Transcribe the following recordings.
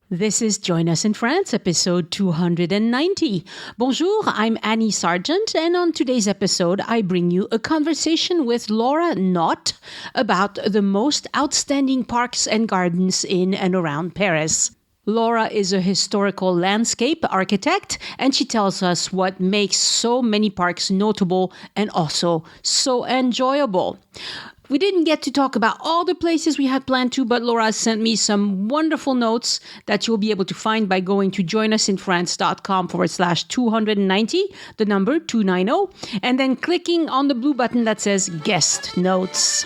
This is Join Us in France, episode 290. Bonjour, I'm Annie Sargent, and on today's episode, I bring you a conversation with Laura Knott about the most outstanding parks and gardens in and around Paris. Laura is a historical landscape architect, and she tells us what makes so many parks notable and also so enjoyable. We didn't get to talk about all the places we had planned to, but Laura sent me some wonderful notes that you'll be able to find by going to joinusinfrance.com/290, the number 290, and then clicking on the blue button that says Guest Notes.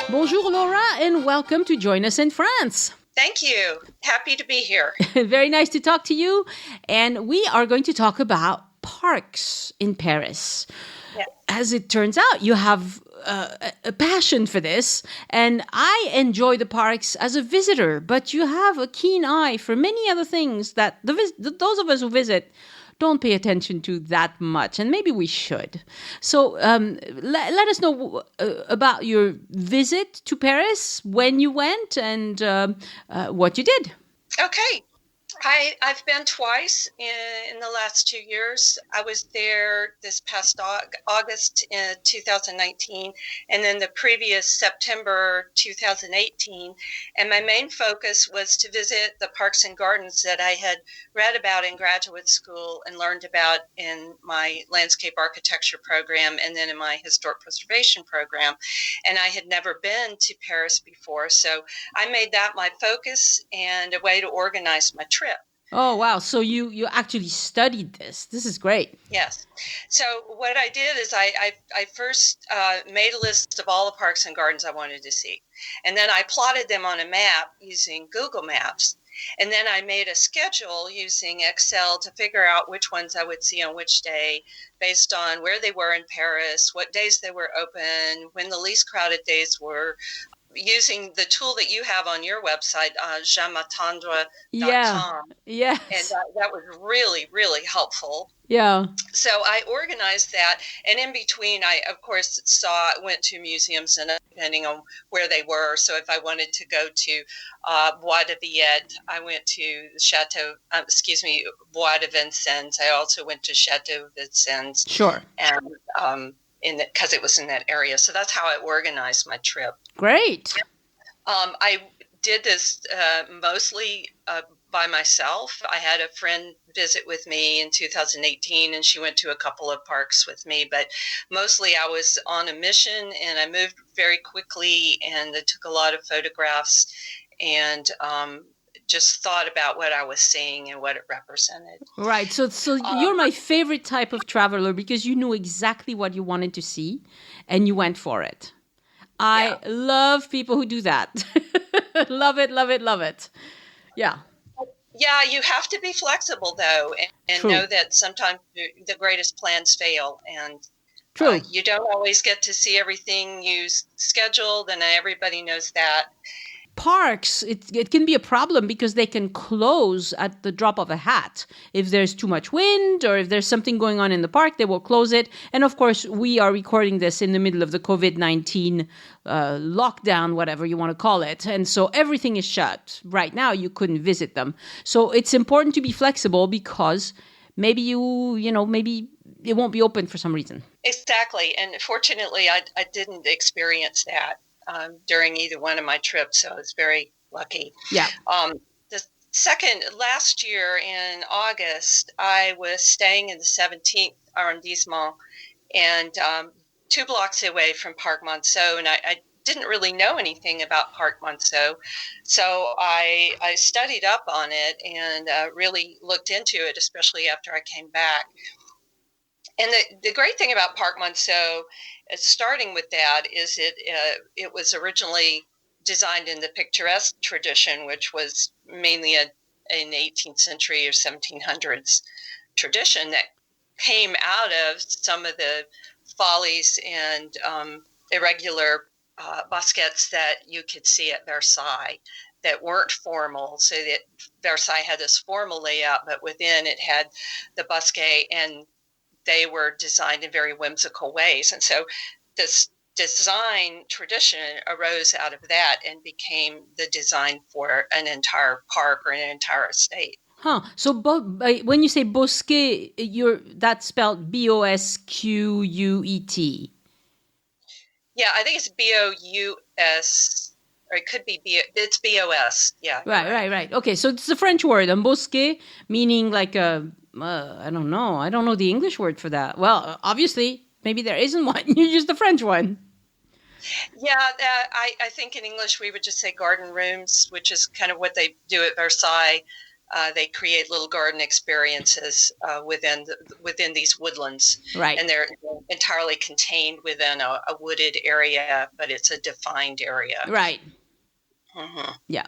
Bonjour, Laura, and welcome to Join Us in France. Thank you. Happy to be here. Very nice to talk to you. And we are going to talk about parks in Paris. Yeah. As it turns out, you have a passion for this, and I enjoy the parks as a visitor, but you have a keen eye for many other things that those of us who visit don't pay attention to that much, and maybe we should. So let us know about your visit to Paris, when you went, and what you did. Okay. I've been twice in the last 2 years. I was there this past August in 2019, and then the previous September 2018. And my main focus was to visit the parks and gardens that I had read about in graduate school and learned about in my landscape architecture program and then in my historic preservation program. And I had never been to Paris before, so I made that my focus and a way to organize my trip. Oh, wow. So you actually studied this. This is great. Yes. So what I did is I first made a list of all the parks and gardens I wanted to see. And then I plotted them on a map using Google Maps. And then I made a schedule using Excel to figure out which ones I would see on which day based on where they were in Paris, what days they were open, when the least crowded days were, using the tool that you have on your website, jeanmatendre.com. Yes. And that was really, really helpful. Yeah. So I organized that. And in between, I, of course, went to museums and depending on where they were. So if I wanted to go to Bois de Villette, I went to Bois de Vincennes. I also went to Château de Vincennes. Sure. And because it was in that area. So that's how I organized my trip. Great. I did this mostly by myself. I had a friend visit with me in 2018, and she went to a couple of parks with me. But mostly I was on a mission, and I moved very quickly, and I took a lot of photographs and just thought about what I was seeing and what it represented. Right. So you're my favorite type of traveler because you knew exactly what you wanted to see and you went for it. I love people who do that. Love it, love it, love it. Yeah. Yeah, you have to be flexible, though, and know that sometimes the greatest plans fail. And True. You don't always get to see everything you scheduled, and everybody knows that. Parks, it can be a problem because they can close at the drop of a hat. If there's too much wind or if there's something going on in the park, they will close it. And of course, we are recording this in the middle of the COVID-19 lockdown, whatever you want to call it. And so everything is shut. Right now, you couldn't visit them. So it's important to be flexible because maybe maybe it won't be open for some reason. Exactly. And fortunately, I didn't experience that during either one of my trips, so I was very lucky. Yeah. Last year in August, I was staying in the 17th arrondissement and 2 blocks away from Parc Monceau, and I didn't really know anything about Parc Monceau, so I studied up on it and really looked into it, especially after I came back. And the great thing about Parc Monceau, starting with that, is it was originally designed in the picturesque tradition, which was mainly an 18th century or 1700s tradition that came out of some of the follies and irregular bosquettes that you could see at Versailles that weren't formal. So that Versailles had this formal layout, but within it had the bosquet, and they were designed in very whimsical ways. And so this design tradition arose out of that and became the design for an entire park or an entire estate. Huh. So when you say bosquet, that's spelled Bosquet. Yeah, I think it's Bous, or it could be it's Bos. Yeah. Right. Okay, so it's the French word, and bosquet meaning like a, I don't know. I don't know the English word for that. Well, obviously, maybe there isn't one. You use the French one. Yeah, I think in English we would just say garden rooms, which is kind of what they do at Versailles. They create little garden experiences within these woodlands, right? And they're entirely contained within a wooded area, but it's a defined area, right? Mm-hmm. Yeah.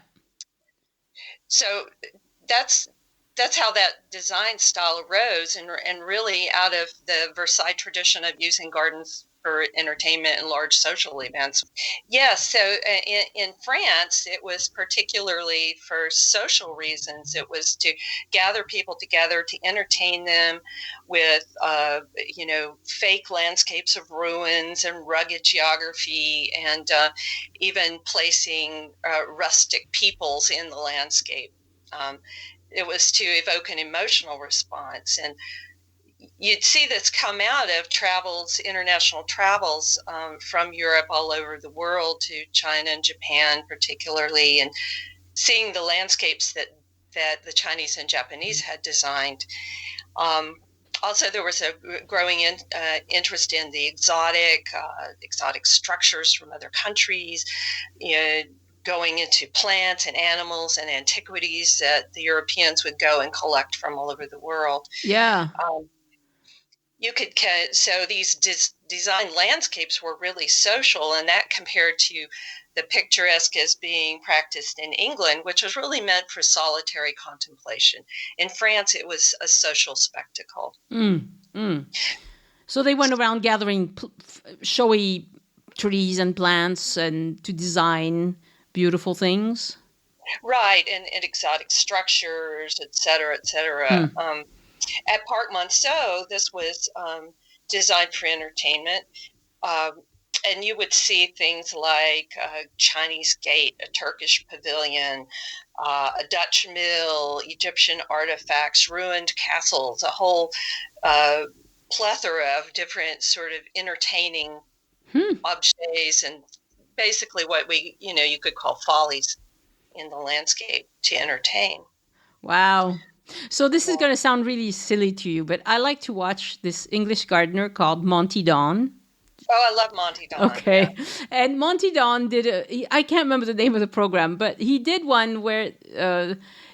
So that's how that design style arose, and really out of the Versailles tradition of using gardens for entertainment and large social events. Yes, so in France, it was particularly for social reasons. It was to gather people together, to entertain them with, fake landscapes of ruins and rugged geography, and even placing rustic peoples in the landscape. It was to evoke an emotional response. And you'd see this come out of international travels from Europe all over the world to China and Japan particularly, and seeing the landscapes that the Chinese and Japanese had designed. Also, there was a growing interest in the exotic structures from other countries, going into plants and animals and antiquities that the Europeans would go and collect from all over the world. Yeah. So these design landscapes were really social, and that compared to the picturesque as being practiced in England, which was really meant for solitary contemplation. In France, it was a social spectacle. So they went around gathering showy trees and plants and to design beautiful things. Right, and exotic structures, et cetera, et cetera. At Parc Monceau, this was designed for entertainment, and you would see things like a Chinese gate, a Turkish pavilion, a Dutch mill, Egyptian artifacts, ruined castles, a whole plethora of different sort of entertaining objets, and basically what you could call follies in the landscape to entertain. Wow. So this is going to sound really silly to you, but I like to watch this English gardener called Monty Don. Oh, I love Monty Don. Okay. Yeah. And Monty Don I can't remember the name of the program, but he did one where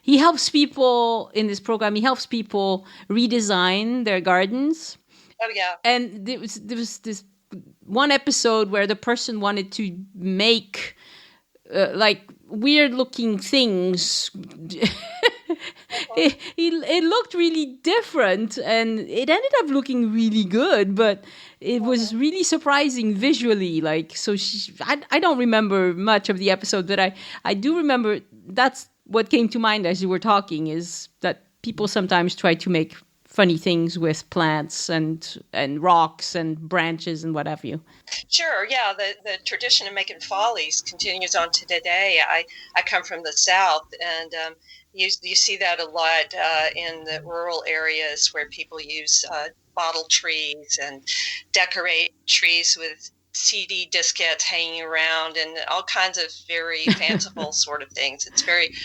he helps people in this program. He helps people redesign their gardens. Oh, yeah. And there was this one episode where the person wanted to make like weird looking things. It looked really different, and it ended up looking really good, but it was really surprising visually. Like, so I don't remember much of the episode, but I do remember that's what came to mind as you were talking, is that people sometimes try to make funny things with plants and rocks and branches and what have you. Sure, yeah. The tradition of making follies continues on to today. I come from the South, and you see that a lot in the rural areas where people use bottle trees and decorate trees with CD diskettes hanging around and all kinds of very fanciful sort of things. It's very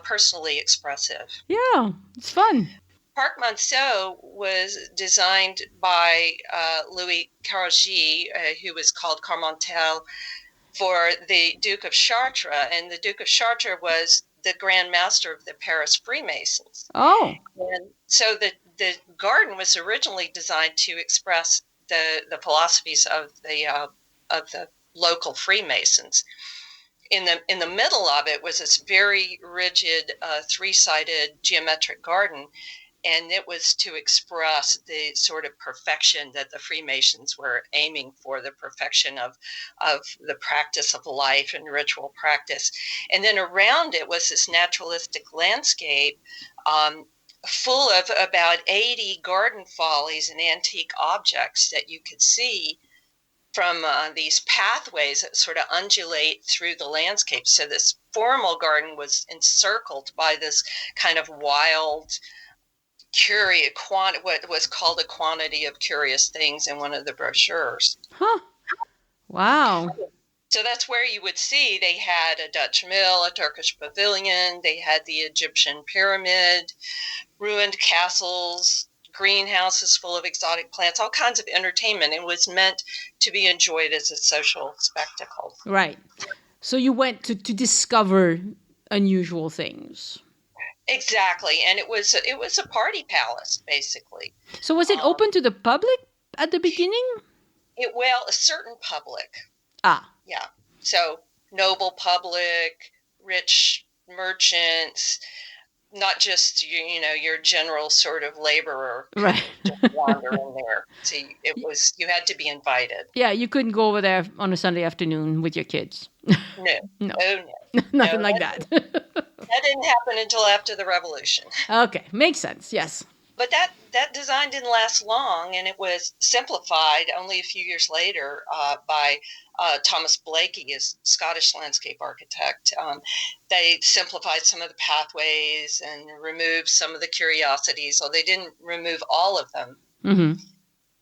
personally expressive. Yeah, it's fun. Parc Monceau was designed by Louis Carragis, who was called Carmontel, for the Duke of Chartres. And the Duke of Chartres was the Grand Master of the Paris Freemasons. Oh. And so the garden was originally designed to express the philosophies of the local Freemasons. in the middle of it was this very rigid 3-sided geometric garden, and it was to express the sort of perfection that the Freemasons were aiming for, the perfection of the practice of life and ritual practice. And then around it was this naturalistic landscape, full of about 80 garden follies and antique objects that you could see from these pathways that sort of undulate through the landscape. So this formal garden was encircled by this kind of wild, curious, what was called a quantity of curious things in one of the brochures. Huh. Wow. So that's where you would see they had a Dutch mill, a Turkish pavilion, they had the Egyptian pyramid, ruined castles, greenhouses full of exotic plants, all kinds of entertainment. It was meant to be enjoyed as a social spectacle. Right. So you went to discover unusual things. Exactly. And it was a party palace, basically. So was it open to the public at the beginning? Well, a certain public. Ah. Yeah. So noble public, rich merchants, not just your general sort of laborer, right? Just wander in there. So you had to be invited. Yeah, you couldn't go over there on a Sunday afternoon with your kids. No. Oh, no. Nothing like that. That didn't happen until after the Revolution. Okay, makes sense. Yes. But that design didn't last long, and it was simplified only a few years later by Thomas Blakey, a Scottish landscape architect. They simplified some of the pathways and removed some of the curiosities, so they didn't remove all of them. Mm-hmm.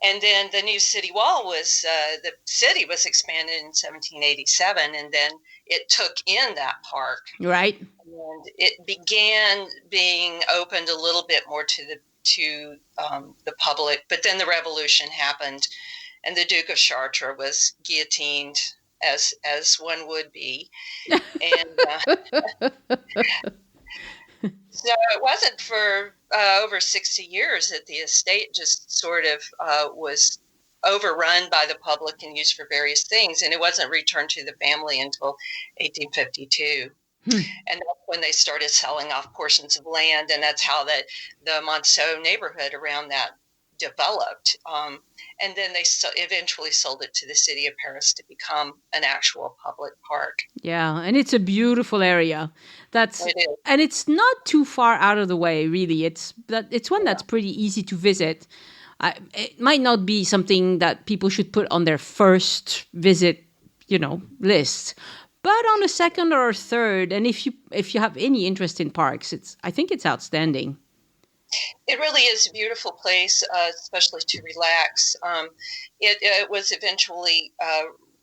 And then the new city wall the city was expanded in 1787, and then it took in that park. Right. And it began being opened a little bit more to the public, but then the Revolution happened, and the Duke of Chartres was guillotined, as one would be, and so it wasn't for over 60 years that the estate just sort of was overrun by the public and used for various things, and it wasn't returned to the family until 1852. And that's when they started selling off portions of land, and that's how the Monceau neighborhood around that developed. And then they eventually sold it to the city of Paris to become an actual public park. Yeah, and it's a beautiful area. It is. And it's not too far out of the way, really. It's one that's pretty easy to visit. It might not be something that people should put on their first visit, list. But on a second or a third, and if you have any interest in parks, I think it's outstanding. It really is a beautiful place, especially to relax. It was eventually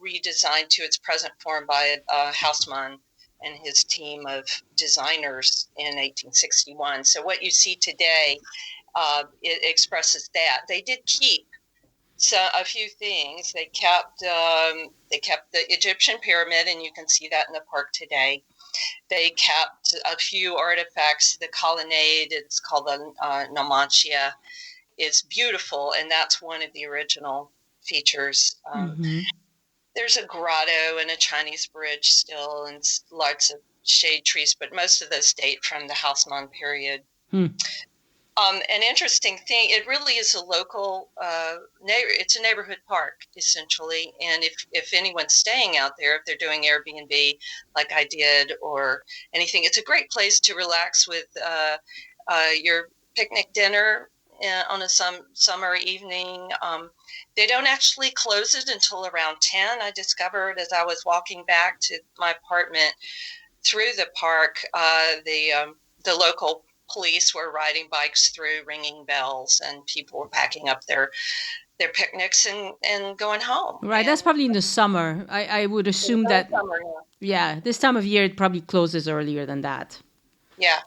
redesigned to its present form by Haussmann and his team of designers in 1861. So what you see today, it expresses that. They did keep a few things. They kept the Egyptian pyramid, and you can see that in the park today. They kept a few artifacts. The colonnade, it's called the Numantia, is beautiful, and that's one of the original features. There's a grotto and a Chinese bridge still, and lots of shade trees, but most of those date from the Haussmann period. An interesting thing, it really is a local, it's a neighborhood park, essentially. And if anyone's staying out there, if they're doing Airbnb like I did or anything, it's a great place to relax with your picnic dinner on a summer evening. They don't actually close it until around 10. I discovered as I was walking back to my apartment through the park, the local police were riding bikes through, ringing bells, and people were packing up their picnics and going home. Right, and that's probably in the summer. I would assume that. Summer, yeah, this time of year it probably closes earlier than that. Yeah.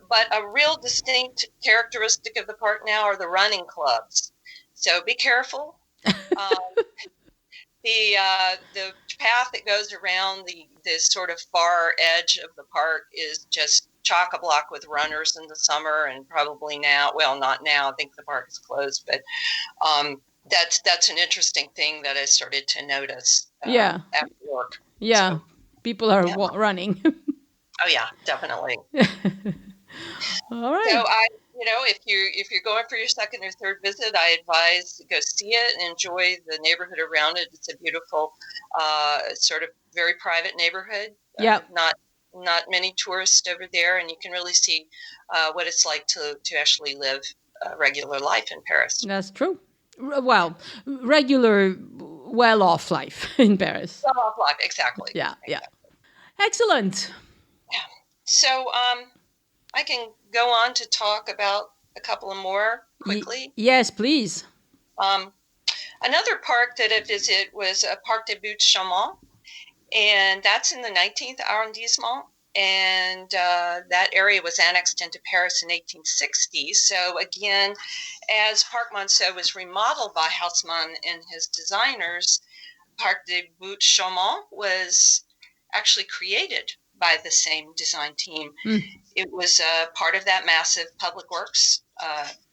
But a real distinct characteristic of the park now are the running clubs. So be careful. The path that goes around this sort of far edge of the park is just chock-a-block with runners in the summer, and probably now, well, not now, I think the park is closed, but that's an interesting thing that I started to notice after work. Yeah. So, People are yeah. running. Oh, yeah, definitely. All So right. if you're going for your second or third visit, I advise to go see it and enjoy the neighborhood around it. It's a beautiful, sort of very private neighborhood. Yeah, Not many tourists over there, and you can really see what it's like to actually live a regular life in Paris. that's true. Well, regular, well-off life in Paris. Well, life, exactly. Yeah, yeah. Exactly. Excellent. Yeah. So I can go on to talk about a couple of more quickly. Yes, please. Um, Another park that I visited was Parc des Buttes-Chaumont, and that's in the 19th arrondissement. And that area was annexed into Paris in 1860. So again, as Parc Monceau was remodeled by Haussmann and his designers, Parc des Buttes-Chaumont was actually created by the same design team. It was part of that massive public works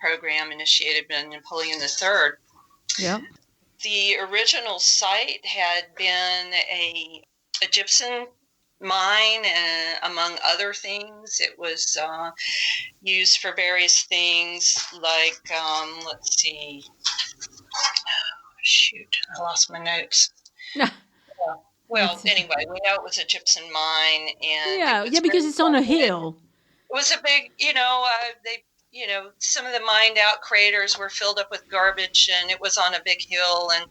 program initiated by Napoleon III. Yeah. The original site had been a gypsum mine, among other things. It was used for various things like, let's see, shoot, I lost my notes. Well, anyway, we know it was a gypsum mine, and Yeah, because it's on a hill. It was a big, some of the mined out craters were filled up with garbage, and it was on a big hill, and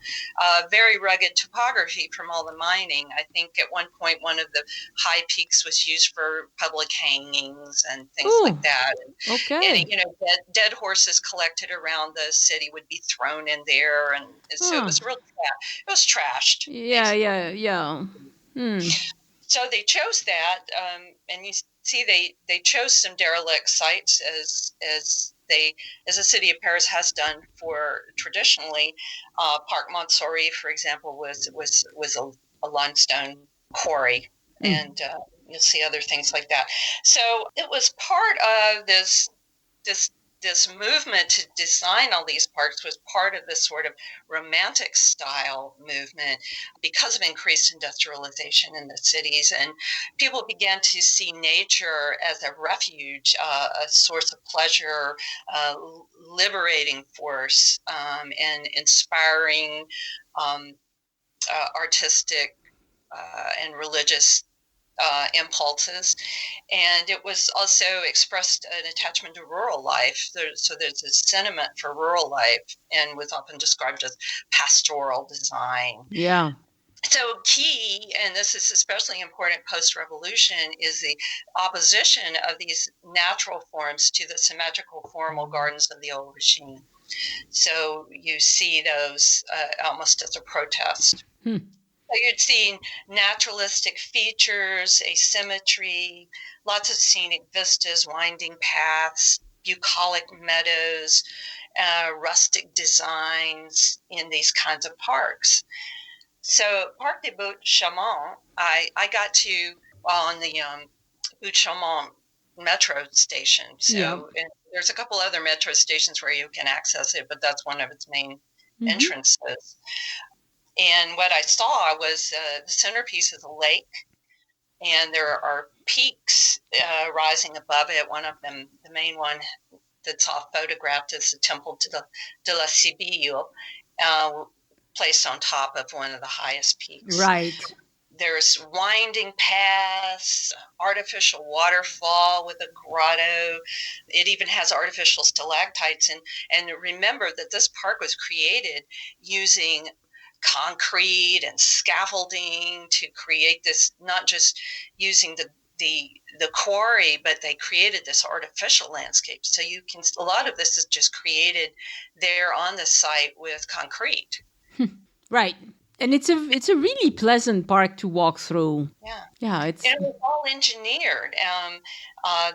very rugged topography from all the mining. I think at one point one of the high peaks was used for public hangings and things like that. Okay. And, dead horses collected around the city would be thrown in there, and so it was really it was trashed. Yeah, basically. Yeah. So they chose that, and you see they chose some derelict sites as the city of Paris has done for traditionally. Parc Montsouris, for example, was a limestone quarry, and you'll see other things like that. So it was part of this movement to design all these parks, was part of this sort of romantic style movement because of increased industrialization in the cities, and people began to see nature as a refuge, a source of pleasure, liberating force, and inspiring artistic and religious impulses. And it was also expressed an attachment to rural life. So there's a sentiment for rural life, and was often described as pastoral design. Yeah. So key, and this is especially important post-revolution, is the opposition of these natural forms to the symmetrical formal gardens of the old regime. So you see those almost as a protest. So you'd see naturalistic features, asymmetry, lots of scenic vistas, winding paths, bucolic meadows, rustic designs in these kinds of parks. So Parc des Buttes-Chaumont, I got to on the Buttes-Chaumont metro station. So and there's a couple other metro stations where you can access it, but that's one of its main entrances. And what I saw was the centerpiece is a lake, and there are peaks rising above it. One of them, the main one that's all photographed, is the Temple de la Sibylle, placed on top of one of the highest peaks. Right. There's winding paths, artificial waterfall with a grotto. It even has artificial stalactites. And remember that this park was created using concrete and scaffolding to create this, not just using the quarry, but they created this artificial landscape. So a lot of this is just created there on the site with concrete. Right. And it's a really pleasant park to walk through. Yeah, it was all engineered.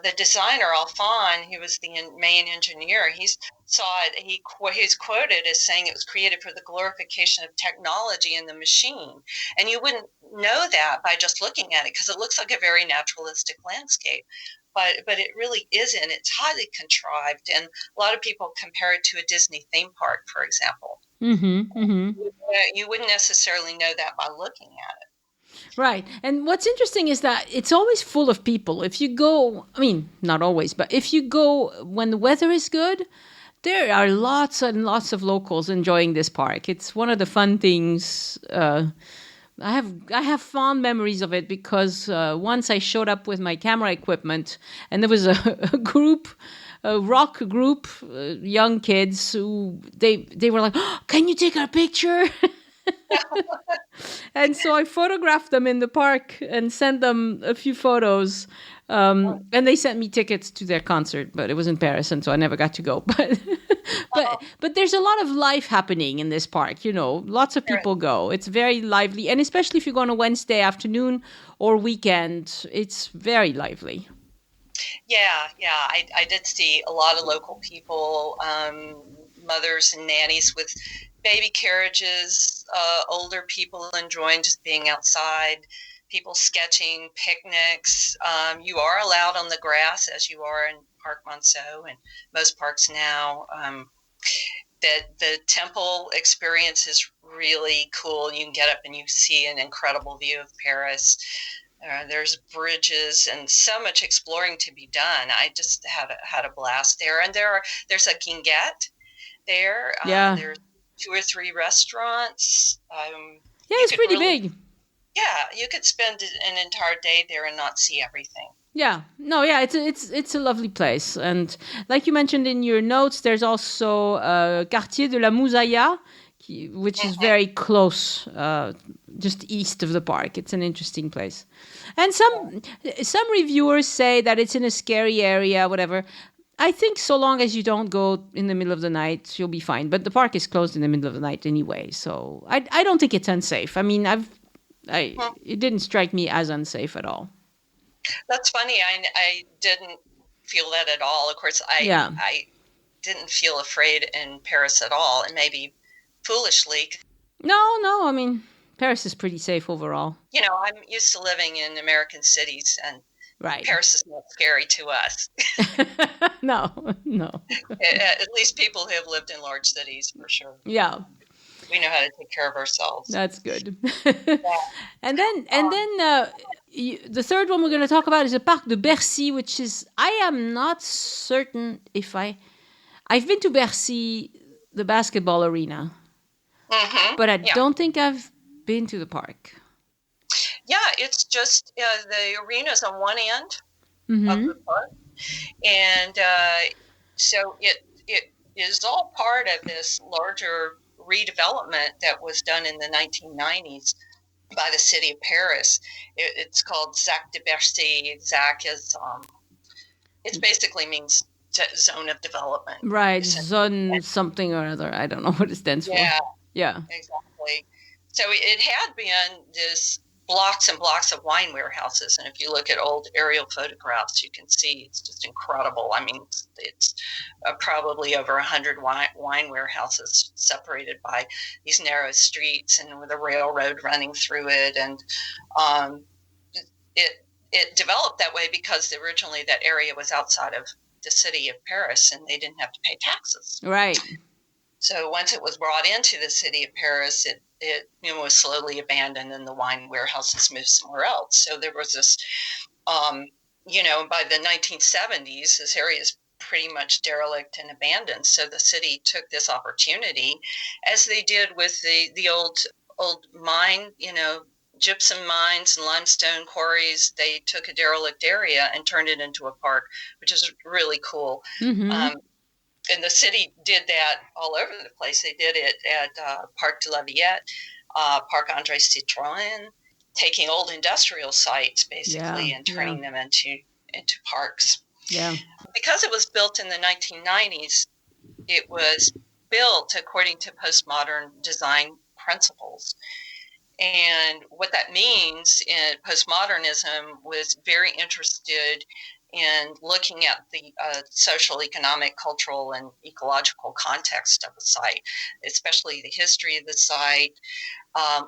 The designer Alphon, he was the main engineer. He saw it. He's quoted as saying it was created for the glorification of technology in the machine. And you wouldn't know that by just looking at it, because it looks like a very naturalistic landscape. But it really isn't. It's highly contrived, and a lot of people compare it to a Disney theme park, for example. You wouldn't necessarily know that by looking at it. Right. And what's interesting is that it's always full of people. If you go, I mean, not always, but if you go when the weather is good, there are lots and lots of locals enjoying this park. It's one of the fun things. I have fond memories of it because once I showed up with my camera equipment, and there was a group, a rock group, young kids who they were like, oh, "Can you take our picture?" And so I photographed them in the park and sent them a few photos. And they sent me tickets to their concert, but it was in Paris, and so I never got to go. But there's a lot of life happening in this park. Lots of people go. It's very lively, and especially if you go on a Wednesday afternoon or weekend, it's very lively. Yeah. I did see a lot of local people, mothers and nannies with baby carriages, older people enjoying just being outside, people sketching, picnics. You are allowed on the grass as you are in Parc Monceau and most parks now. That the temple experience is really cool. You can get up and you see an incredible view of Paris. There's bridges and so much exploring to be done. I just had a blast there. And there's a guinguette there. Yeah. There's 2 or 3 restaurants. Yeah, it's pretty big. Yeah, you could spend an entire day there and not see everything. Yeah, no, yeah, it's a lovely place, and like you mentioned in your notes, there's also Quartier de la Mouzaïa, which is very close, just east of the park. It's an interesting place, and some reviewers say that it's in a scary area, whatever. I think so long as you don't go in the middle of the night, you'll be fine. But the park is closed in the middle of the night anyway, so I don't think it's unsafe. I mean, it didn't strike me as unsafe at all. That's funny. I didn't feel that at all. Of course, I didn't feel afraid in Paris at all, and maybe foolishly. No. I mean, Paris is pretty safe overall. I'm used to living in American cities, and right. Paris is not scary to us. No. At least people who have lived in large cities, for sure. Yeah. We know how to take care of ourselves. That's good. And then the third one we're going to talk about is the Parc de Bercy, which is, I am not certain if I've been to Bercy, the basketball arena, but I don't think I've been to the park. Yeah, it's just the arena's on one end of the park, and so it is all part of this larger redevelopment that was done in the 1990s by the city of Paris. It's called ZAC de Bercy. ZAC is it basically means zone of development. Right, zone something or other. I don't know what it stands for. Yeah, exactly. So it had been this blocks and blocks of wine warehouses, and if you look at old aerial photographs, you can see it's just incredible. I mean, it's probably over 100 wine warehouses separated by these narrow streets and with a railroad running through it, and it developed that way because originally that area was outside of the city of Paris, and they didn't have to pay taxes. Right. So once it was brought into the city of Paris, it was slowly abandoned, and the wine warehouses moved somewhere else. So there was this, by the 1970s, this area is pretty much derelict and abandoned. So the city took this opportunity, as they did with the old mine, gypsum mines and limestone quarries. They took a derelict area and turned it into a park, which is really cool. Mm-hmm. And the city did that all over the place. They did it at Parc de la Villette, Parc André Citroën, taking old industrial sites basically and turning them into parks. Yeah. Because it was built in the 1990s, it was built according to postmodern design principles. And what that means in postmodernism was very interested in looking at the social, economic, cultural, and ecological context of the site, especially the history of the site,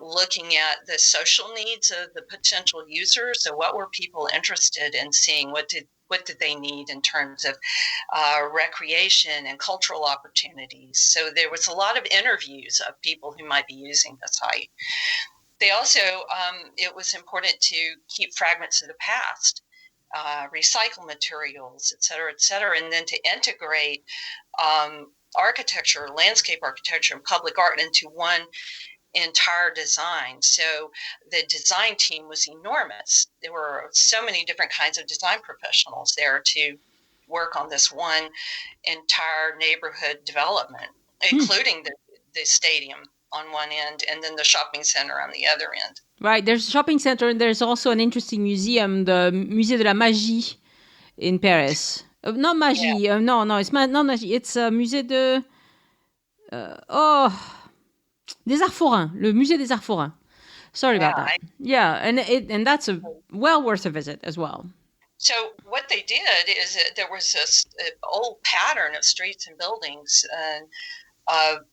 looking at the social needs of the potential users. So what were people interested in seeing? What did they need in terms of recreation and cultural opportunities? So there was a lot of interviews of people who might be using the site. They also, it was important to keep fragments of the past, recycle materials, et cetera, and then to integrate architecture, landscape architecture, and public art into one entire design. So the design team was enormous. There were so many different kinds of design professionals there to work on this one entire neighborhood development, including the stadium on one end and then the shopping center on the other end. Right. There's a shopping center and there's also an interesting museum, the Musée de la Magie in Paris. Not Magie. Yeah. No, it's not Magie. It's a Musée de... des Arts Forains. Le Musée des Arts Forains. Sorry about that. And that's well worth a visit as well. So what they did is that there was this old pattern of streets and buildings,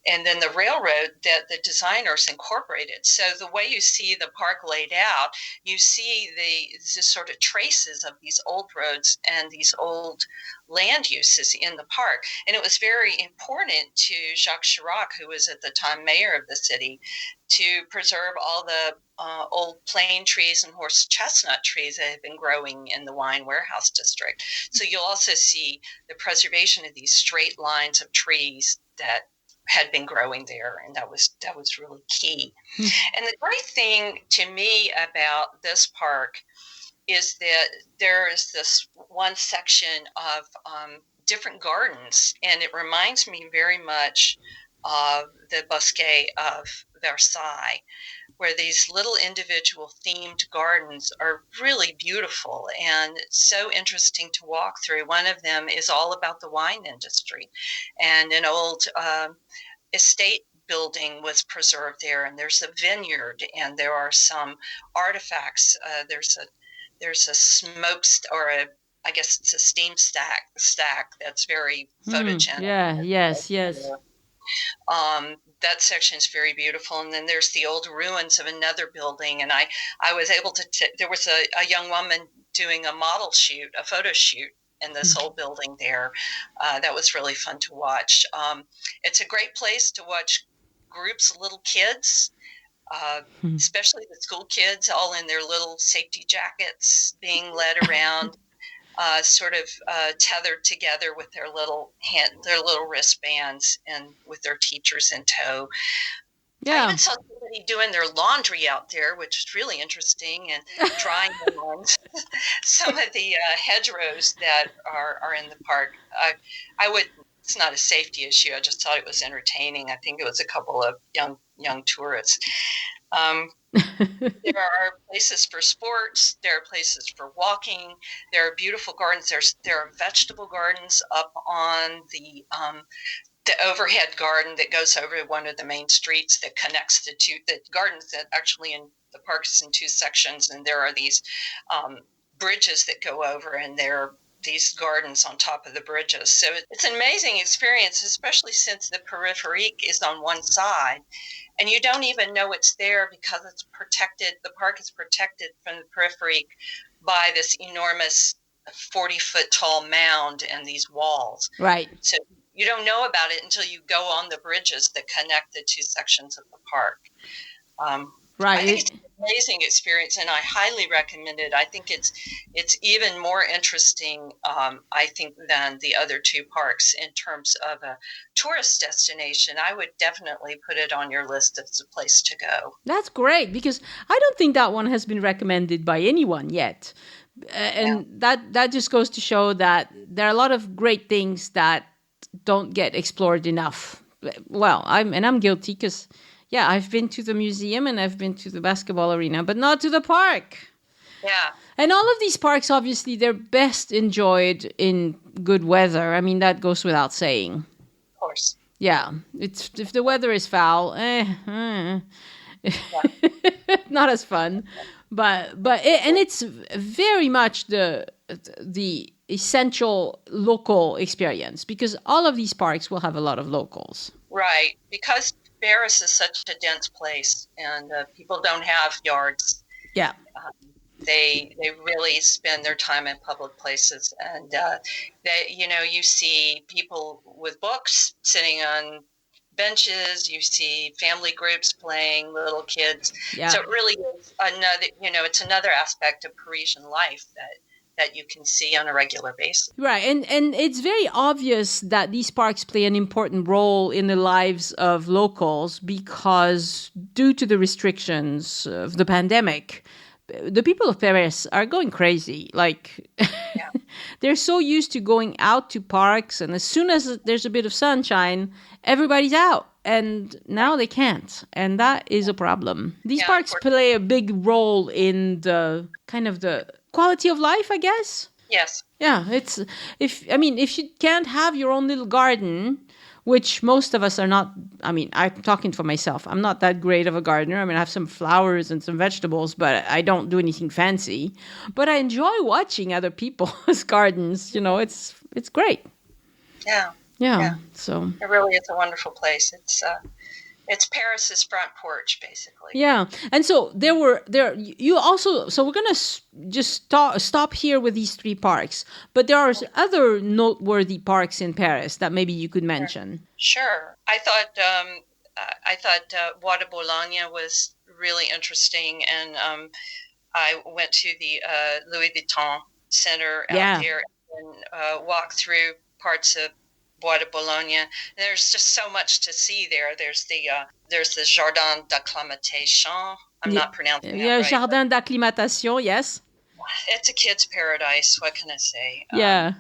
and then the railroad that the designers incorporated. So the way you see the park laid out, you see the sort of traces of these old roads and these old land uses in the park. And it was very important to Jacques Chirac, who was at the time mayor of the city, to preserve all the old plane trees and horse chestnut trees that had been growing in the wine warehouse district. So you'll also see the preservation of these straight lines of trees that had been growing there, and that was really key. And the great thing to me about this park is that there is this one section of different gardens, and it reminds me very much of the Bosquet of Versailles, where these little individual themed gardens are really beautiful and so interesting to walk through. One of them is all about the wine industry, and an old estate building was preserved there, and there's a vineyard, and there are some artifacts. There's a smoke I guess it's a steam stack that's very photogenic. Yes. That section is very beautiful. And then there's the old ruins of another building. And I was able to, there was a young woman doing a photo shoot in this old building there. That was really fun to watch. It's a great place to watch groups of little kids, especially the school kids, all in their little safety jackets, being led around. Sort of tethered together with their little wristbands and with their teachers in tow. Yeah. I even saw somebody doing their laundry out there, which is really interesting, and drying them on some of the hedgerows that are in the park. It's not a safety issue. I just thought it was entertaining. I think it was a couple of young tourists. There are places for sports. There are places for walking. There are beautiful gardens. There are vegetable gardens up on the overhead garden that goes over one of the main streets that connects the gardens that actually in the park is in two sections, and there are these bridges that go over, and there are these gardens on top of the bridges. So it's an amazing experience, especially since the Périphérique is on one side. And you don't even know it's there because it's protected. The park is protected from the Périphérique by this enormous 40-foot tall mound and these walls. Right. So you don't know about it until you go on the bridges that connect the two sections of the park. Right. I think it's an amazing experience, and I highly recommend it. I think it's even more interesting, I think, than the other two parks in terms of a tourist destination. I would definitely put it on your list as a place to go. That's great, because I don't think that one has been recommended by anyone yet. And that just goes to show that there are a lot of great things that don't get explored enough. Well, I'm guilty because... yeah, I've been to the museum and I've been to the basketball arena, but not to the park. Yeah. And all of these parks, obviously, they're best enjoyed in good weather. I mean, that goes without saying. Of course. Yeah. If the weather is foul, not as fun. But it's very much the essential local experience, because all of these parks will have a lot of locals. Right. Because Paris is such a dense place, and people don't have yards. Yeah. They really spend their time in public places, and you see people with books sitting on benches, you see family groups playing, little kids. Yeah. So it really is it's another aspect of Parisian life that you can see on a regular basis. Right. And it's very obvious that these parks play an important role in the lives of locals because due to the restrictions of the pandemic, the people of Paris are going crazy. Like, they're so used to going out to parks, and as soon as there's a bit of sunshine, everybody's out. And now they can't. And that is a problem. These parks play a big role in the kind of the quality of life, I guess. Yes. Yeah, if you can't have your own little garden, which most of us are not, I'm talking for myself. I'm not that great of a gardener. I have some flowers and some vegetables, but I don't do anything fancy. But I enjoy watching other people's gardens. It's great. Yeah. So it really is a wonderful place. It's Paris's front porch, basically. Yeah. And so so we're going to just stop here with these 3 parks, but there are other noteworthy parks in Paris that maybe you could mention. Sure. I thought Bois de Boulogne was really interesting, and I went to the Louis Vuitton Center out there and walked through parts of Bois de Boulogne. There's just so much to see there. There's the Jardin d'Acclimatation. I'm not pronouncing that right. Jardin d'Acclimatation, yes. It's a kid's paradise. What can I say? Yeah,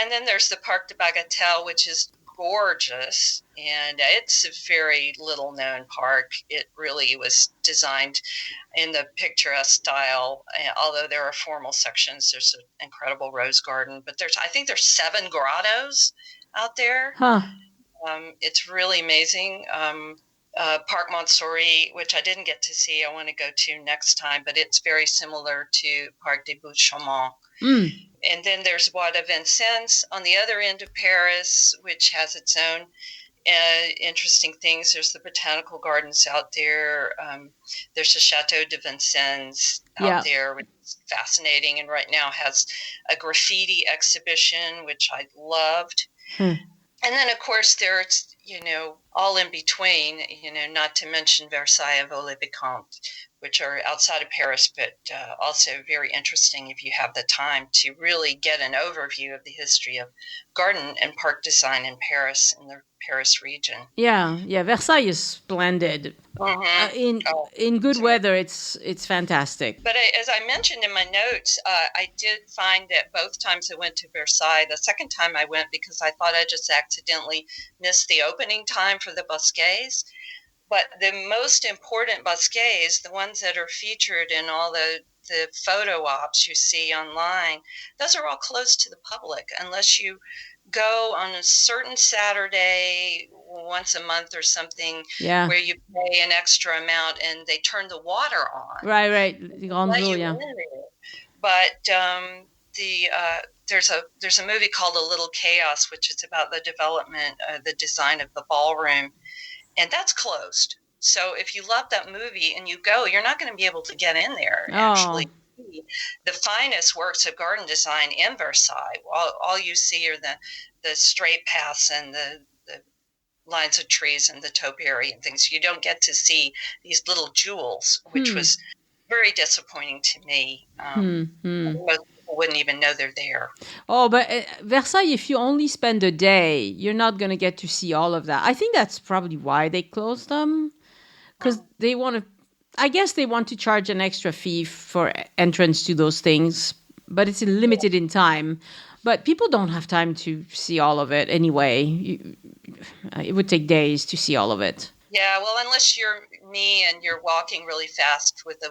and then there's the Parc de Bagatelle, which is gorgeous, and it's a very little known park. It really was designed in the picturesque style, although there are formal sections. There's an incredible rose garden, but I think there's 7 grottos out there. It's really amazing. Parc Montsouris, which I didn't get to see, I want to go to next time, but it's very similar to Parc des Buttes-Chaumont. And then there's Bois de Vincennes on the other end of Paris, which has its own interesting things. There's the botanical gardens out there. There's the Château de Vincennes out there, which is fascinating, and right now has a graffiti exhibition, which I loved. And then, of course, there's, all in between, not to mention Versailles and Vaux-le-Vicomte, which are outside of Paris, but also very interesting if you have the time to really get an overview of the history of garden and park design in Paris, in the Paris region. Yeah, Versailles is splendid. In good weather, it's fantastic. But as I mentioned in my notes, I did find that both times I went to Versailles, the second time I went because I thought I just accidentally missed the opening time for the Bosquets. But the most important Bosquets, the ones that are featured in all the photo ops you see online, those are all closed to the public unless you go on a certain Saturday once a month or something where you pay an extra amount and they turn the water on. Right. But there's a movie called A Little Chaos, which is about the development, the design of the ballroom. And that's closed. So if you love that movie and you go, you're not going to be able to get in there and actually see the finest works of garden design in Versailles. All you see are the straight paths and the lines of trees and the topiary and things. You don't get to see these little jewels, which was very disappointing to me. Most people wouldn't even know they're there. Oh, but Versailles, if you only spend a day, you're not going to get to see all of that. I think that's probably why they closed them, because they want to charge an extra fee for entrance to those things, but it's limited in time. But people don't have time to see all of it anyway. It would take days to see all of it. Yeah, well, unless you're me and you're walking really fast with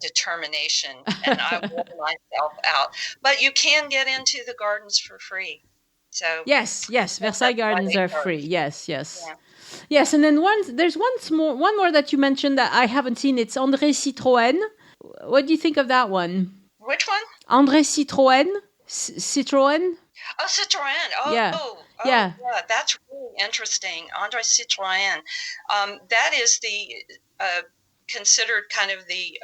determination, and I wore myself out. But you can get into the gardens for free. So yes, Versailles Gardens are free. Yes. Yeah. Yes, and then there's one more that you mentioned that I haven't seen. It's André Citroën. What do you think of that one? Which one? André Citroën. Citroën. Oh, Citroën. Oh, yeah. That's really interesting. André Citroën. That is the considered kind of the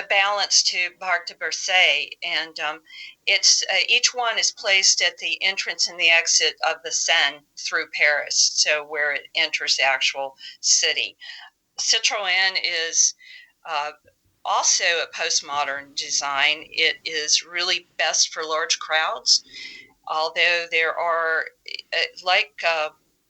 balance to Parc de Versailles, and it's each one is placed at the entrance and the exit of the Seine through Paris, so where it enters the actual city. Citroën is also a postmodern design. It is really best for large crowds, although there are, like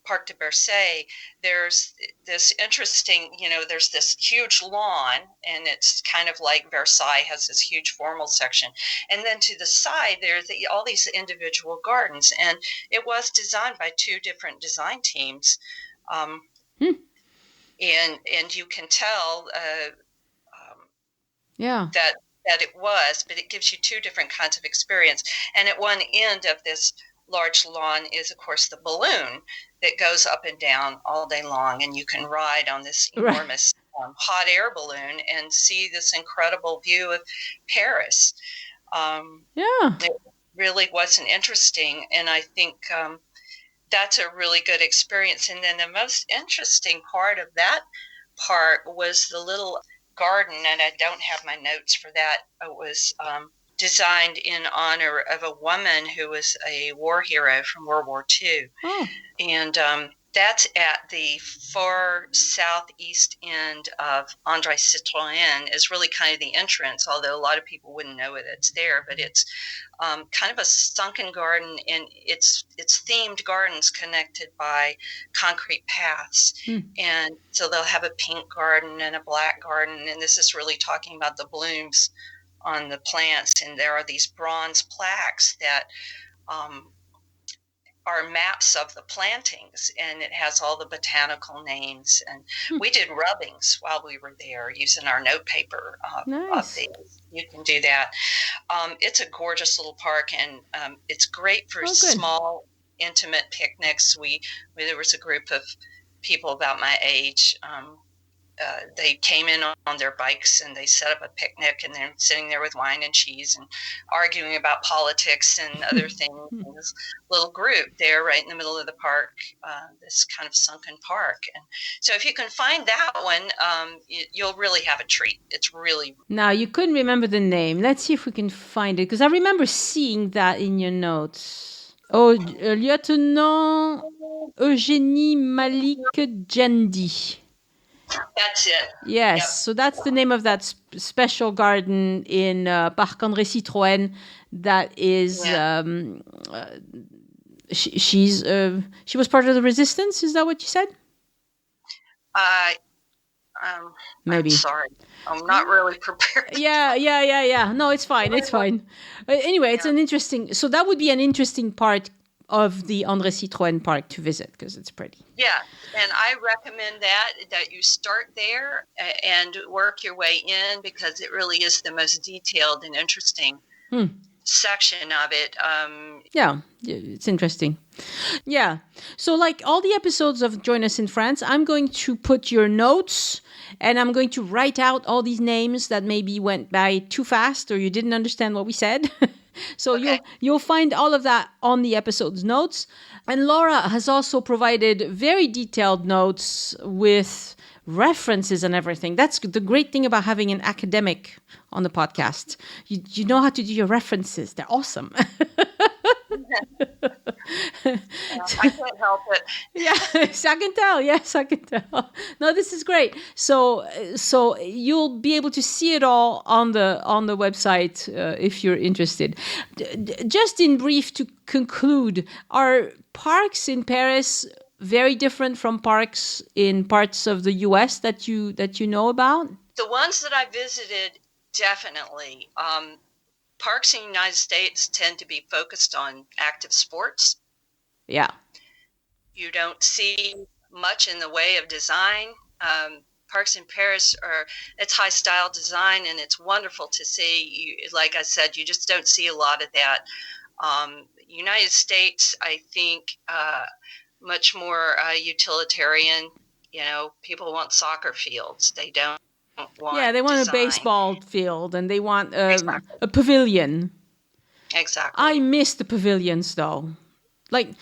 Parc de Versailles, there's this interesting, there's this huge lawn, and it's kind of like Versailles has this huge formal section. And then to the side, there's all these individual gardens, and it was designed by two different design teams. And you can tell that it was, but it gives you two different kinds of experience. And at one end of this large lawn is, of course, the balloon that goes up and down all day long, and you can ride on this enormous hot air balloon and see this incredible view of Paris. It really wasn't interesting, and I think that's a really good experience. And then the most interesting part of that park was the little garden, and I don't have my notes for that. It was designed in honor of a woman who was a war hero from World War II. And that's at the far southeast end of André Citroën, is really kind of the entrance, although a lot of people wouldn't know that it's there. But it's kind of a sunken garden, and it's themed gardens connected by concrete paths. And so they'll have a pink garden and a black garden, and this is really talking about the blooms on the plants. And there are these bronze plaques that are maps of the plantings, and it has all the botanical names. And we did rubbings while we were there using our note paper of these. You can do that. It's a gorgeous little park, and it's great for small, intimate picnics. There was a group of people about my age. They came in on their bikes, and they set up a picnic, and they're sitting there with wine and cheese and arguing about politics and other things. And this little group there right in the middle of the park, this kind of sunken park. And so if you can find that one, you'll really have a treat. It's really... Now, you couldn't remember the name. Let's see if we can find it, because I remember seeing that in your notes. Lieutenant Eugénie Malik Jendi. That's it. Yes, Yep. So that's the name of that special garden in Parc André Citroën. That is, she was part of the resistance. Is that what you said? Maybe. I'm sorry, I'm not really prepared. Yeah. No, it's fine. It's fine. Anyway, it's an interesting. So that would be an interesting part of the André Citroën Park to visit, because it's pretty. Yeah, and I recommend that you start there and work your way in, because it really is the most detailed and interesting section of it. Yeah, it's interesting. Yeah. So like all the episodes of Join Us in France, I'm going to put your notes, and I'm going to write out all these names that maybe went by too fast or you didn't understand what we said. So you'll find all of that on the episode's notes. And Laura has also provided very detailed notes with references and everything. That's the great thing about having an academic on the podcast. You know how to do your references. They're awesome. I can't help it. Yes, I can tell. Yes, I can tell. No, this is great. So you'll be able to see it all on the website if you're interested. Just in brief, to conclude, are parks in Paris very different from parks in parts of the U.S. that you know about? The ones that I visited, definitely. Parks in the United States tend to be focused on active sports. Yeah. You don't see much in the way of design. Parks in Paris it's high style design, and it's wonderful to see. Like I said, you just don't see a lot of that. United States, I think, much more utilitarian. People want soccer fields. They don't want they want design. A baseball field, and they want Exactly. a pavilion. Exactly. I miss the pavilions, though. Like,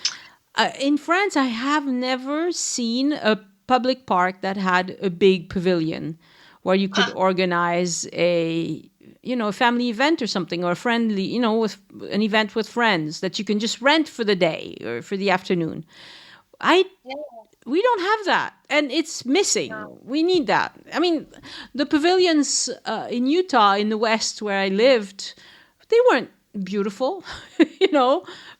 in France, I have never seen a public park that had a big pavilion where you could organize a family event or something, or a friendly, with an event with friends that you can just rent for the day or for the afternoon. We don't have that, and it's missing. We need that. I mean, the pavilions in Utah, in the West where I lived, they weren't beautiful,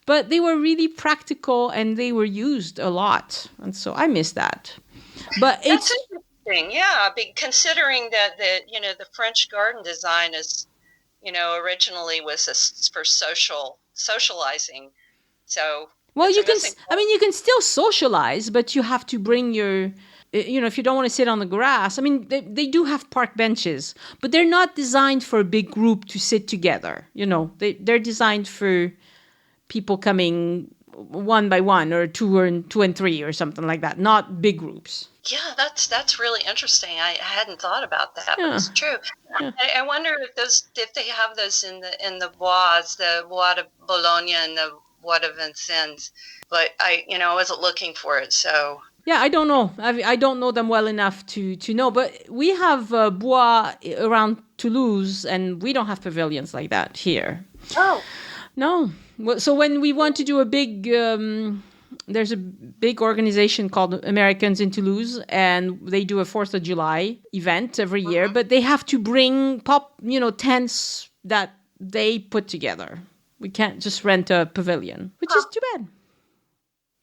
but they were really practical and they were used a lot. And so I miss that. But That's interesting. Yeah, considering that the French garden design is, originally was for socializing. So well, you can still socialize, but you have to bring your, if you don't want to sit on the grass. I mean, they do have park benches, but they're not designed for a big group to sit together. They're designed for people coming one by one, or two and three or something like that, not big groups. Yeah, that's really interesting. I hadn't thought about that, but it's true. Yeah. I wonder if they have those in the Bois, the Bois de Boulogne and the Bois de Vincennes, but I wasn't looking for it, so. Yeah, I don't know. I don't know them well enough to know, but we have Bois around Toulouse, and we don't have pavilions like that here. Oh. No. So when we want to do a big, there's a big organization called Americans in Toulouse, and they do a 4th of July event every year, but they have to bring tents that they put together. We can't just rent a pavilion, which is too bad.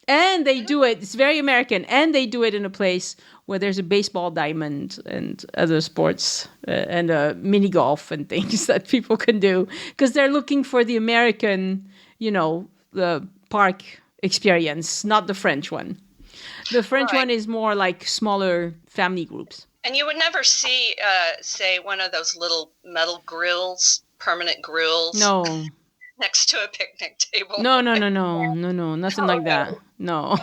And they do it, it's very American, and they do it in a place where there's a baseball diamond and other sports and mini golf and things that people can do, because they're looking for the American, the park experience, not the French one. The French one is more like smaller family groups. And you would never see, say, one of those little metal grills, permanent grills. No. Next to a picnic table. No, nothing like that. No.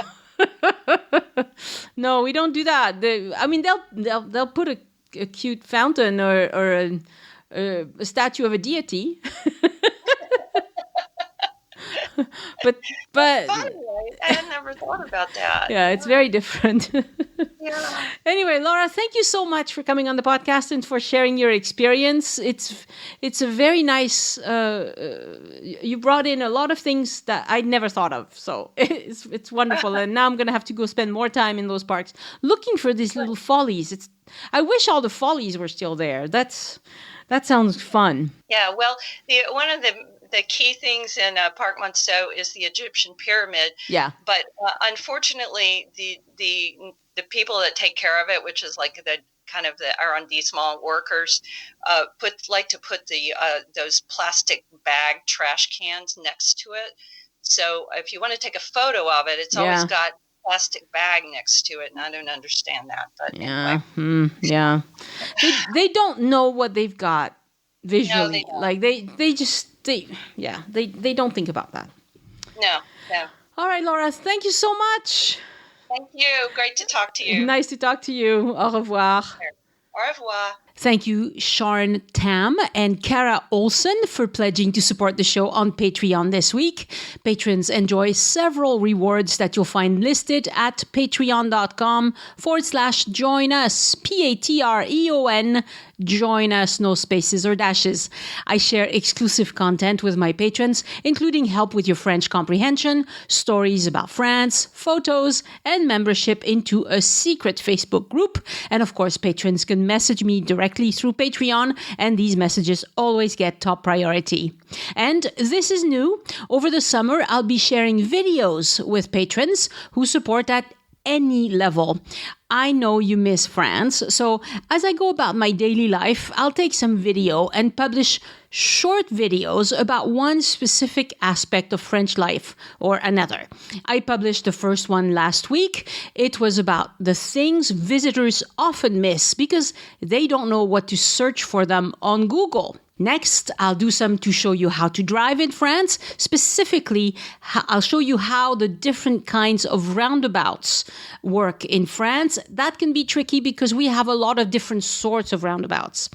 No, we don't do that. They'll put a cute fountain or a statue of a deity. but I had never thought about that. Yeah, it's very different. Yeah. Anyway, Laura, thank you so much for coming on the podcast and for sharing your experience. It's a very nice. You brought in a lot of things that I'd never thought of, so it's wonderful. And now I'm going to have to go spend more time in those parks looking for these little follies. I wish all the follies were still there. That sounds fun. Yeah. Well, one of the key things in Parc Monceau is the Egyptian pyramid. Yeah. But unfortunately, the people that take care of it, which is like the kind of the arrondissement workers, like to put the those plastic bag trash cans next to it. So if you want to take a photo of it, it's always got a plastic bag next to it, and I don't understand that. But anyway. Yeah. They don't know what they've got visually. No, like they don't think about that. No. All right, Laura, thank you so much. Thank you. Great to talk to you. Nice to talk to you. Au revoir. Au revoir. Thank you, Sharon Tam and Kara Olson, for pledging to support the show on Patreon this week. Patrons enjoy several rewards that you'll find listed at patreon.com/join us, Patreon. Join us, no spaces or dashes. I share exclusive content with my patrons, including help with your French comprehension, stories about France, photos, and membership into a secret Facebook group. And of course, patrons can message me directly through Patreon, and these messages always get top priority. And this is new. Over the summer, I'll be sharing videos with patrons who support at any level. I know you miss France, so as I go about my daily life, I'll take some video and publish short videos about one specific aspect of French life or another. I published the first one last week. It was about the things visitors often miss because they don't know what to search for them on Google. Next, I'll do some to show you how to drive in France. Specifically, I'll show you how the different kinds of roundabouts work in France. That can be tricky because we have a lot of different sorts of roundabouts.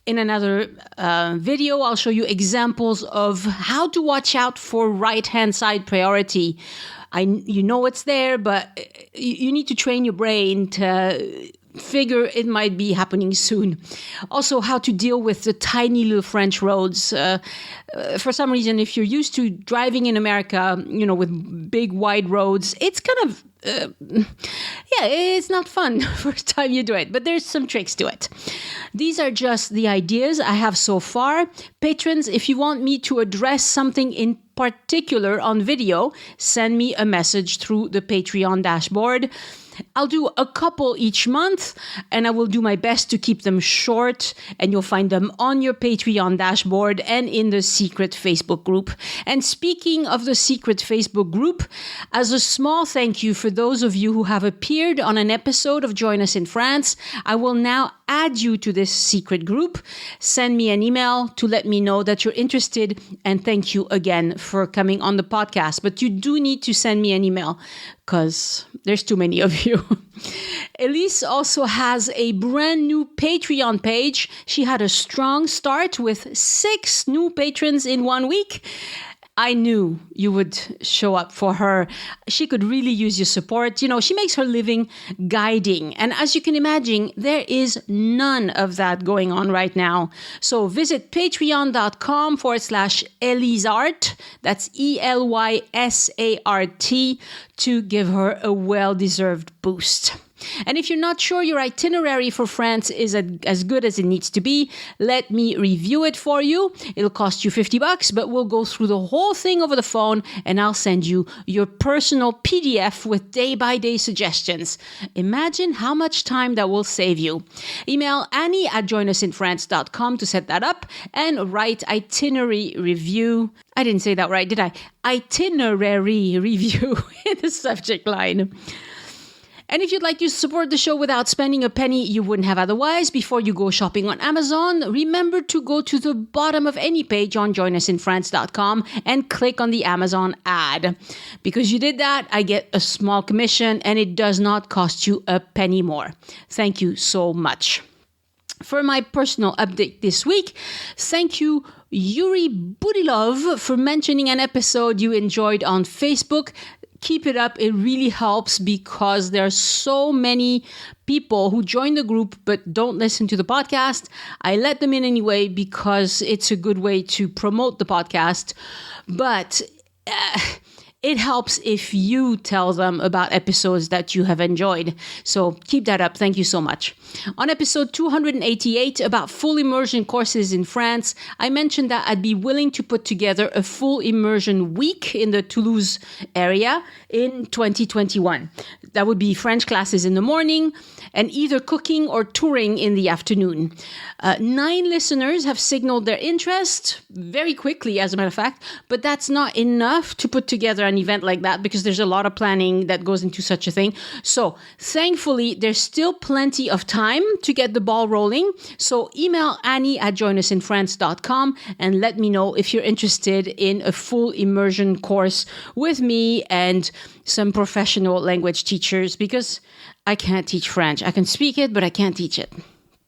In another video, I'll show you examples of how to watch out for right-hand side priority You know it's there, but you need to train your brain to figure it might be happening soon. Also, how to deal with the tiny little French roads. For some reason, if you're used to driving in America, with big wide roads, it's kind of it's not fun first time you do it, but there's some tricks to it. These are just the ideas I have so far. Patrons, if you want me to address something in particular on video, send me a message through the Patreon dashboard. I'll do a couple each month, and I will do my best to keep them short, and you'll find them on your Patreon dashboard and in the secret Facebook group. And speaking of the secret Facebook group, as a small thank you for those of you who have appeared on an episode of Join Us in France, I will now add you to this secret group. Send me an email to let me know that you're interested, and thank you again for coming on the podcast. But you do need to send me an email because there's too many of you. Elise also has a brand new Patreon page. She had a strong start with 6 new patrons in 1 week. I knew you would show up for her. She could really use your support. She makes her living guiding. And as you can imagine, there is none of that going on right now. So visit patreon.com/EliseArt. That's ELYSART to give her a well-deserved boost. And if you're not sure your itinerary for France is as good as it needs to be, let me review it for you. It'll cost you $50, but we'll go through the whole thing over the phone, and I'll send you your personal PDF with day-by-day suggestions. Imagine how much time that will save you. Email Annie@joinusinfrance.com to set that up, and write itinerary review. I didn't say that right, did I? Itinerary review in the subject line. And if you'd like to support the show without spending a penny you wouldn't have otherwise, before you go shopping on Amazon, remember to go to the bottom of any page on joinusinfrance.com and click on the Amazon ad. Because you did that, I get a small commission, and it does not cost you a penny more. Thank you so much. For my personal update this week, thank you, Yuri Budilov, for mentioning an episode you enjoyed on Facebook. Keep it up. It really helps because there are so many people who join the group but don't listen to the podcast. I let them in anyway because it's a good way to promote the podcast. But it helps if you tell them about episodes that you have enjoyed. So keep that up. Thank you so much. On episode 288 about full immersion courses in France, I mentioned that I'd be willing to put together a full immersion week in the Toulouse area in 2021. That would be French classes in the morning and either cooking or touring in the afternoon. 9 listeners have signaled their interest very quickly, as a matter of fact, but that's not enough to put together an event like that because there's a lot of planning that goes into such a thing. So thankfully, there's still plenty of time to get the ball rolling. So email Annie@joinusinfrance.com and let me know if you're interested in a full immersion course with me and some professional language teachers, because I can't teach French. I can speak it, but I can't teach it.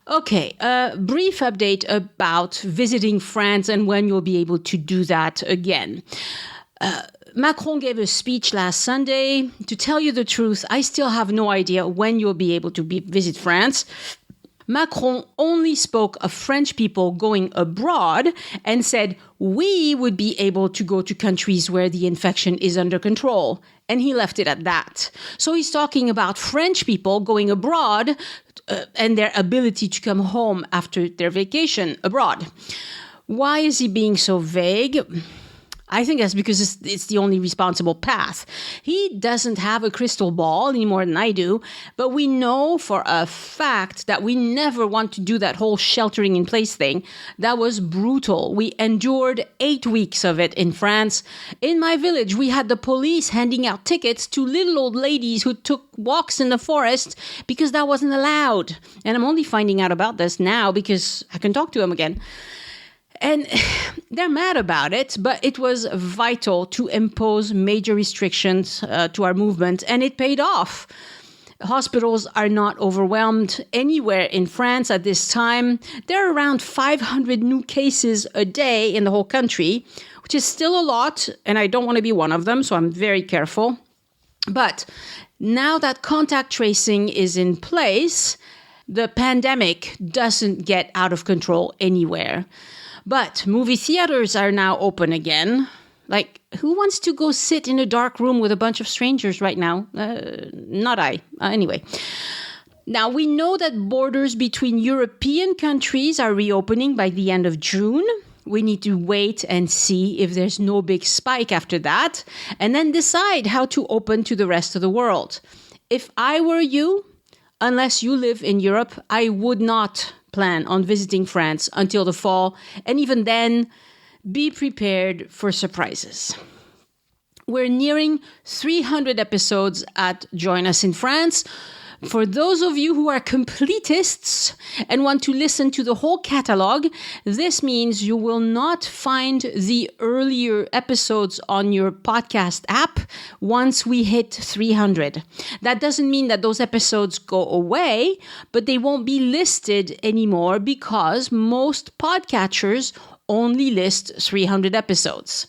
Okay, a brief update about visiting France and when you'll be able to do that again. Macron gave a speech last Sunday. To tell you the truth, I still have no idea when you'll be able to visit France. Macron only spoke of French people going abroad and said we would be able to go to countries where the infection is under control. And he left it at that. So he's talking about French people going abroad and their ability to come home after their vacation abroad. Why is he being so vague? I think that's because it's the only responsible path. He doesn't have a crystal ball any more than I do, but we know for a fact that we never want to do that whole sheltering in place thing. That was brutal. We endured 8 weeks of it in France. In my village, we had the police handing out tickets to little old ladies who took walks in the forest because that wasn't allowed. And I'm only finding out about this now because I can talk to them again. And they're mad about it, but it was vital to impose major restrictions to our movement, and it paid off. Hospitals are not overwhelmed anywhere in France at this time. There are around 500 new cases a day in the whole country, which is still a lot, and I don't want to be one of them, so I'm very careful. But now that contact tracing is in place, the pandemic doesn't get out of control anywhere. But movie theaters are now open again. Like, who wants to go sit in a dark room with a bunch of strangers right now? Not I. Anyway. Now, we know that borders between European countries are reopening by the end of June. We need to wait and see if there's no big spike after that, and then decide how to open to the rest of the world. If I were you, unless you live in Europe, I would not plan on visiting France until the fall, and even then, be prepared for surprises. We're nearing 300 episodes at Join Us in France. For those of you who are completists and want to listen to the whole catalog, this means you will not find the earlier episodes on your podcast app once we hit 300. That doesn't mean that those episodes go away, but they won't be listed anymore because most podcatchers only list 300 episodes.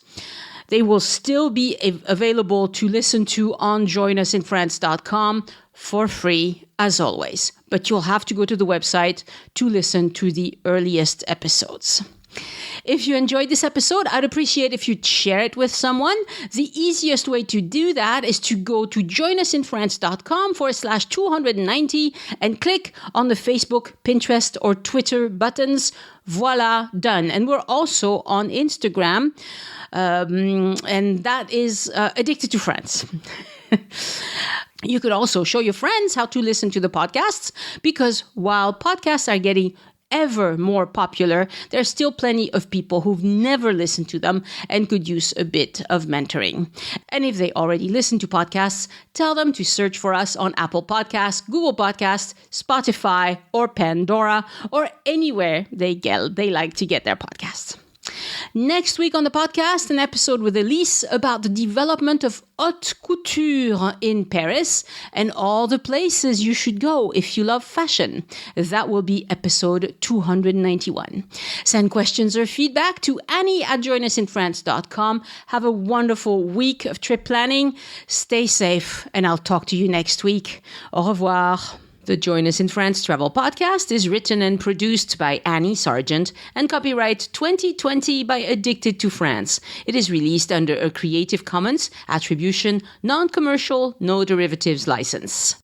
They will still be available to listen to on joinusinfrance.com for free, as always. But you'll have to go to the website to listen to the earliest episodes. If you enjoyed this episode, I'd appreciate if you'd share it with someone. The easiest way to do that is to go to joinusinfrance.com/290 and click on the Facebook, Pinterest, or Twitter buttons. Voila, done. And we're also on Instagram, and that is Addicted to France. You could also show your friends how to listen to the podcasts, because while podcasts are getting ever more popular, there's still plenty of people who've never listened to them and could use a bit of mentoring. And if they already listen to podcasts, tell them to search for us on Apple Podcasts, Google Podcasts, Spotify, or Pandora, or anywhere they like to get their podcasts. Next week on the podcast, an episode with Elise about the development of haute couture in Paris and all the places you should go if you love fashion. That will be episode 291. Send questions or feedback to Annie@joinusinfrance.com. Have a wonderful week of trip planning. Stay safe, and I'll talk to you next week. Au revoir. The Join Us in France Travel Podcast is written and produced by Annie Sargent and copyright 2020 by Addicted to France. It is released under a Creative Commons Attribution, Non-Commercial, No Derivatives license.